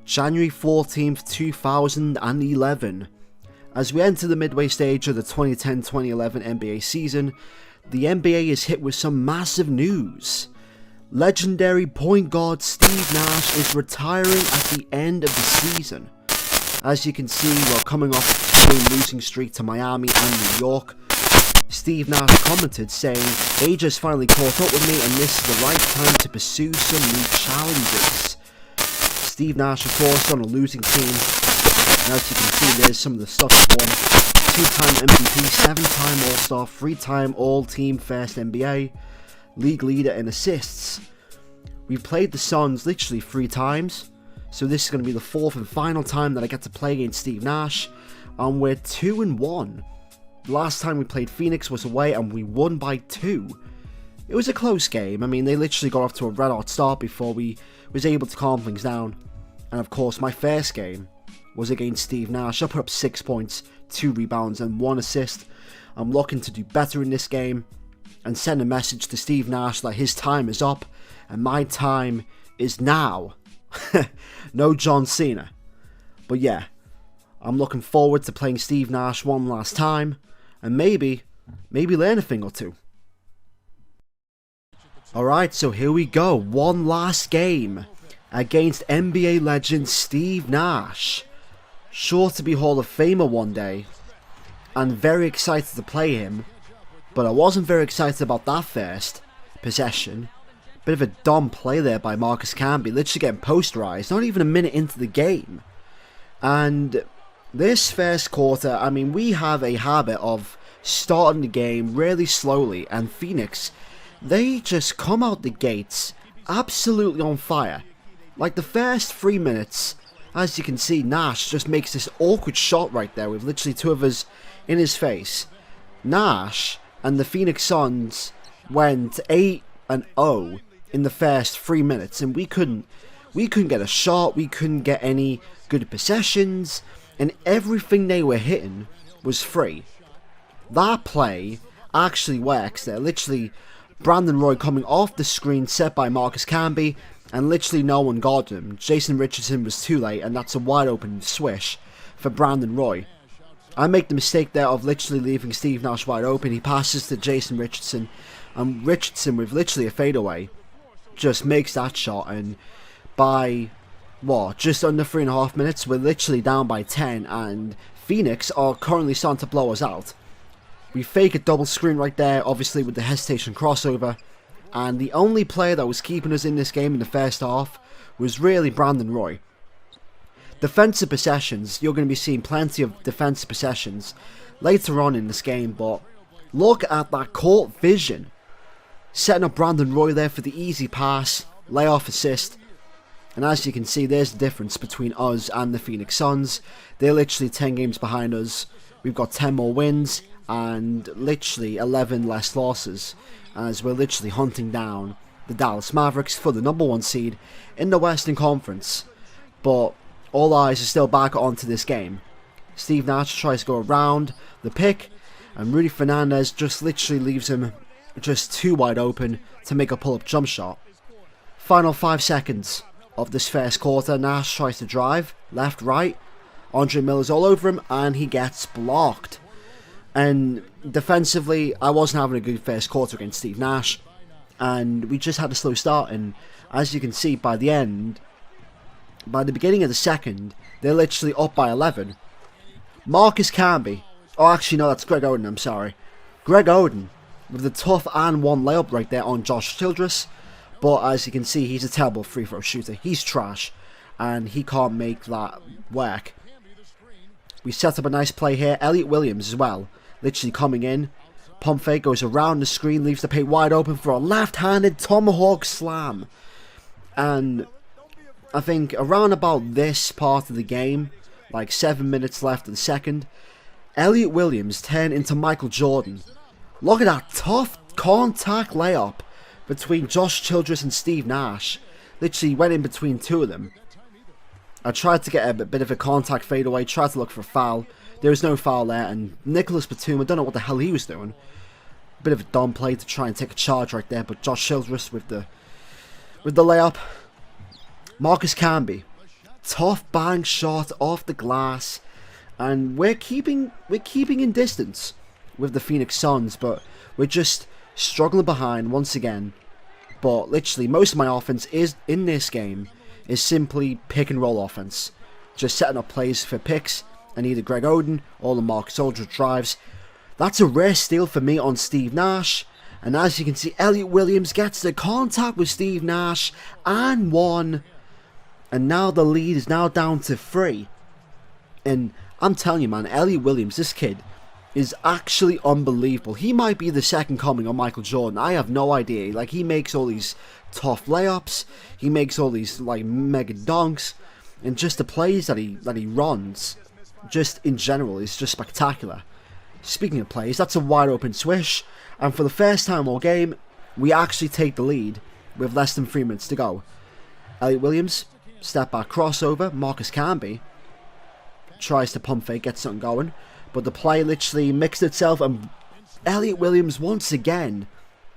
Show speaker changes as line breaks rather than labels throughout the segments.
January 14th, 2011. As we enter the midway stage of the 2010-2011 NBA season, the NBA is hit with some massive news. Legendary point guard Steve Nash is retiring at the end of the season. As you can see, we're coming off a game losing streak to Miami and New York. Steve Nash commented saying, "Age has finally caught up with me and this is the right time to pursue some new challenges." Steve Nash, of course, on a losing team. And as you can see, there's some of the stuff he won. 2-time MVP, 7-time All-Star, 3-time All-Team First NBA, league leader in assists. We've played the Suns literally 3 times, so this is going to be the 4th and final time that I get to play against Steve Nash, and we're 2-1. Last time we played Phoenix was away and we won by 2. It was a close game. I mean, they literally got off to a red hot start before we was able to calm things down. And of course, my first game was against Steve Nash. I put up 6 points, 2 rebounds and 1 assist. I'm looking to do better in this game and send a message to Steve Nash that his time is up and my time is now. No John Cena. But yeah, I'm looking forward to playing Steve Nash one last time and maybe learn a thing or two. Alright, so here we go. One last game against NBA legend Steve Nash. Sure to be Hall of Famer one day, and very excited to play him, but I wasn't very excited about that first possession. Bit of a dumb play there by Marcus Camby, literally getting posterized, not even a minute into the game. And this first quarter, I mean, we have a habit of starting the game really slowly, and Phoenix, they just come out the gates absolutely on fire. Like the first 3 minutes, as you can see, Nash just makes this awkward shot right there with literally 2 of us in his face. Nash and the Phoenix Suns went 8-0 in the first 3 minutes, and we couldn't get a shot, we couldn't get any good possessions, and everything they were hitting was free. That play actually works there. Literally, Brandon Roy coming off the screen set by Marcus Camby, and literally no one guarded him. Jason Richardson was too late, and that's a wide open swish for Brandon Roy. I make the mistake there of literally leaving Steve Nash wide open. He passes to Jason Richardson, and Richardson with literally a fadeaway just makes that shot, and by what, just under 3.5 minutes, we're literally down by 10, and Phoenix are currently starting to blow us out. We fake a double screen right there, obviously with the hesitation crossover, and the only player that was keeping us in this game in the first half was really Brandon Roy. Defensive possessions, you're going to be seeing plenty of defensive possessions later on in this game, but look at that court vision. Setting up Brandon Roy there for the easy pass, layoff assist, and as you can see, there's the difference between us and the Phoenix Suns. They're literally 10 games behind us. We've got 10 more wins and literally 11 less losses, as we're literally hunting down the Dallas Mavericks for the #1 seed in the Western Conference. But all eyes are still back onto this game. Steve Nash tries to go around the pick, and Rudy Fernandez just literally leaves him just too wide open to make a pull-up jump shot. Final 5 seconds of this first quarter. Nash tries to drive, left, right. Andre Miller's all over him, and he gets blocked. And defensively, I wasn't having a good first quarter against Steve Nash, and we just had a slow start, and as you can see by the end, by the beginning of the second, they're literally up by 11. Marcus Camby, oh actually no, that's Greg Oden, I'm sorry. Greg Oden with the tough and 1 layup right there on Josh Childress, but as you can see, he's a terrible free throw shooter. He's trash, and he can't make that work. We set up a nice play here. Elliot Williams as well, literally coming in. Pump fake, goes around the screen, leaves the paint wide open for a left-handed tomahawk slam. And I think around about this part of the game, like 7 minutes left in the second, Elliot Williams turned into Michael Jordan. Look at that tough contact layup between Josh Childress and Steve Nash. Literally went in between 2 of them. I tried to get a bit of a contact fadeaway, tried to look for a foul. There was no foul there, and Nicholas Batum, I don't know what the hell he was doing. Bit of a dumb play to try and take a charge right there, but Josh Childress with the layup. Marcus Camby tough bang shot off the glass, and we're keeping in distance with the Phoenix Suns, but we're just struggling behind once again. But literally, most of my offense is in this game is simply pick and roll offense, just setting up plays for picks and either Greg Oden or the Marcus Aldridge drives. That's a rare steal for me on Steve Nash. And as you can see, Elliot Williams gets the contact with Steve Nash and one. And now the lead is now down to 3. And I'm telling you, man, Elliot Williams, this kid is actually unbelievable. He might be the second coming of Michael Jordan. I have no idea. Like, he makes all these tough layups. He makes all these like mega dunks. And just the plays that he runs, just in general, is just spectacular. Speaking of plays, that's a wide open swish. And for the first time all game, we actually take the lead with less than 3 minutes to go. Elliot Williams, step back crossover. Marcus Camby tries to pump fake, get something going. But the play literally mixed itself, and Elliot Williams once again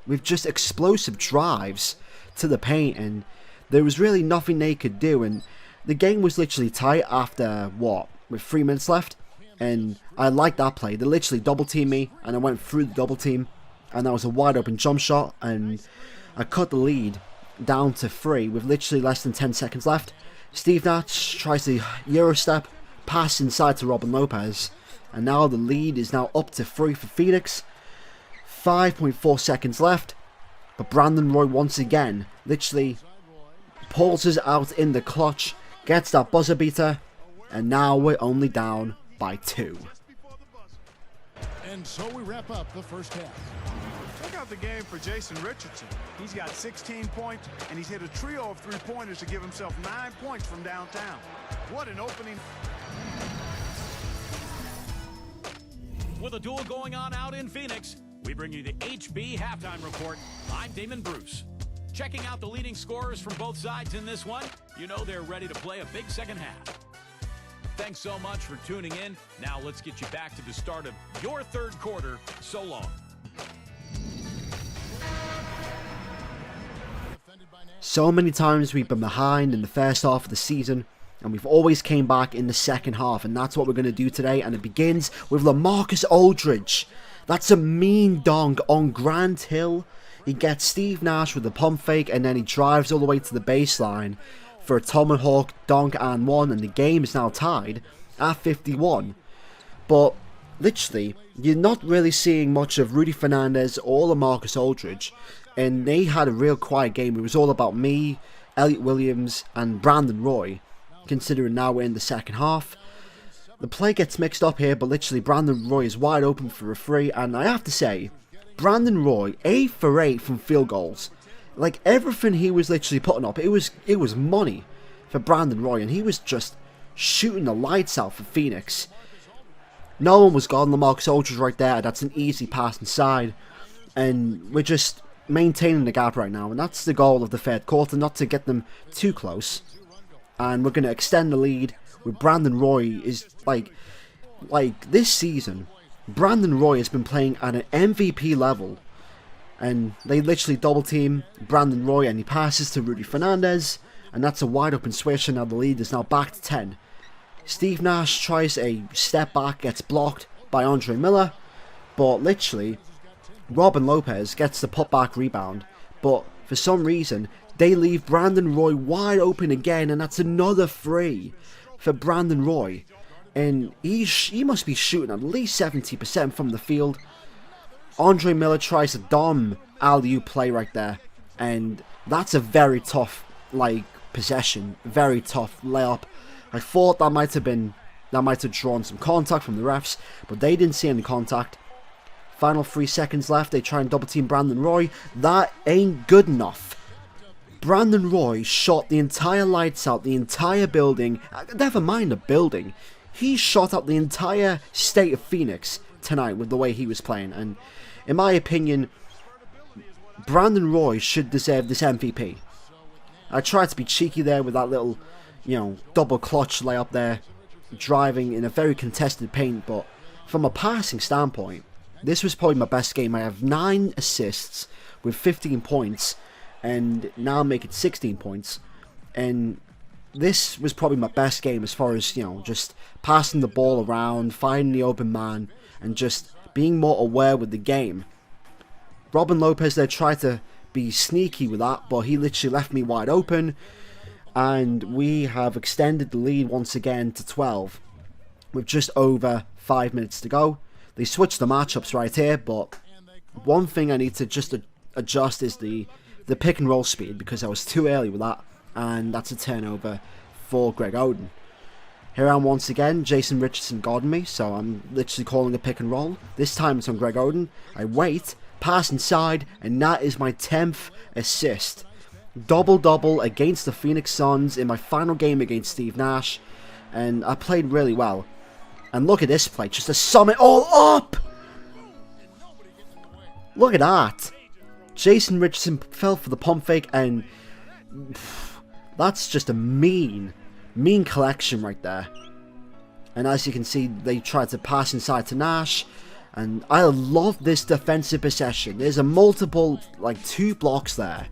with just explosive drives to the paint, and there was really nothing they could do. And the game was literally tight after, what, with 3 minutes left. And I liked that play. They literally double teamed me, and I went through the double team, and that was a wide open jump shot, and I cut the lead down to 3 with literally less than 10 seconds left. Steve Nash tries the Euro step, pass inside to Robin Lopez, and now the lead is now up to 3 for Phoenix. 5.4 seconds left, but Brandon Roy once again literally pulls us out in the clutch, gets that buzzer beater, and now we're only down by 2.
And so we wrap up the first half.
Look out the game for Jason Richardson. He's got 16 points, and he's hit a trio of three-pointers to give himself 9 points from downtown. What an opening.
With a duel going on out in Phoenix, we bring you the HB Halftime Report. I'm Damon Bruce. Checking out the leading scorers from both sides in this one, you know they're ready to play a big second half. Thanks so much for tuning in. Now let's get you back to the start of your third quarter. So long.
So many times we've been behind in the first half of the season, and we've always came back in the second half, and that's what we're going to do today. And it begins with LaMarcus Aldridge. That's a mean dunk on Grant Hill. He gets Steve Nash with the pump fake, and then he drives all the way to the baseline for a tomahawk dunk and one, and the game is now tied at 51. But literally, you're not really seeing much of Rudy Fernandez or LaMarcus Aldridge, and they had a real quiet game. It was all about me, Elliot Williams, and Brandon Roy, considering now we're in the second half. The play gets mixed up here, but literally Brandon Roy is wide open for a 3, and I have to say, Brandon Roy, 8 for 8 from field goals. Like, everything he was literally putting up, it was money for Brandon Roy, and he was just shooting the lights out for Phoenix. No one was gone. LaMarcus Aldridge right there. That's an easy pass inside, and we're just maintaining the gap right now, and that's the goal of the third quarter, not to get them too close. And we're going to extend the lead with Brandon Roy. Is like this season, Brandon Roy has been playing at an MVP level. And they literally double team Brandon Roy, and he passes to Rudy Fernandez, and that's a wide open switch, and now the lead is now back to 10. Steve Nash tries a step back, gets blocked by Andre Miller, but literally Robin Lopez gets the putback rebound, but for some reason they leave Brandon Roy wide open again, and that's another 3 for Brandon Roy, and he must be shooting at least 70% from the field. Andre Miller tries a dumb alley-oop play right there, and that's a very tough possession, very tough layup. I thought that might have drawn some contact from the refs, but they didn't see any contact. Final 3 seconds left. They try and double team Brandon Roy. That ain't good enough. Brandon Roy shot the entire lights out, the entire building. Never mind the building. He shot out the entire state of Phoenix tonight with the way he was playing, and in my opinion, Brandon Roy should deserve this MVP. I tried to be cheeky there with that little, double clutch layup there, driving in a very contested paint, but from a passing standpoint, this was probably my best game. I have 9 assists with 15 points, and now make it 16 points, and this was probably my best game as far as, you know, just passing the ball around, finding the open man, and just being more aware with the game. Robin Lopez there tried to be sneaky with that, but he literally left me wide open, and we have extended the lead once again to 12 with just over 5 minutes to go. They switched the matchups right here, but one thing I need to just adjust is the pick and roll speed, because I was too early with that, and that's a turnover for Greg Oden. Here I am once again, Jason Richardson guarding me, so I'm literally calling a pick and roll. This time it's on Greg Oden. I wait, pass inside, and that is my 10th assist. Double-double against the Phoenix Suns in my final game against Steve Nash, and I played really well. And look at this play, just to sum it all up! Look at that! Jason Richardson fell for the pump fake, and that's just a mean collection right there. And as you can see, they tried to pass inside to Nash, and I love this defensive possession. There's a multiple, like 2 blocks there,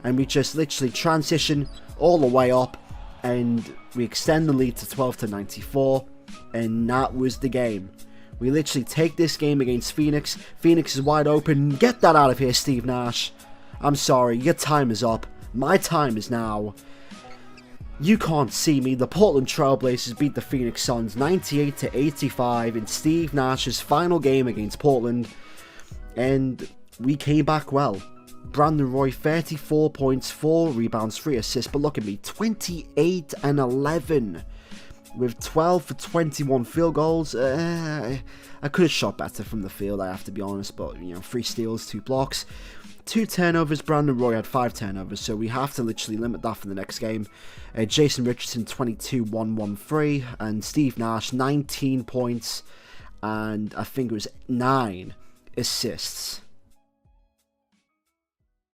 and we just literally transition all the way up, and we extend the lead to 12-94, and that was the game. We literally take this game against Phoenix. Phoenix is wide open. Get that out of here, Steve Nash. I'm sorry, your time is up. My time is now. You can't see me. The Portland Trailblazers beat the Phoenix Suns 98-85 in Steve Nash's final game against Portland. And we came back well. Brandon Roy, 34 points, 4 rebounds, 3 assists. But look at me, 28-11. With 12 for 21 field goals. I could have shot better from the field, I have to be honest. But, you know, 3 steals, 2 blocks. 2 turnovers. Brandon Roy had 5 turnovers, so we have to literally limit that for the next game. Jason Richardson, 22-1-1-3, and Steve Nash, 19 points, and I think it was 9 assists.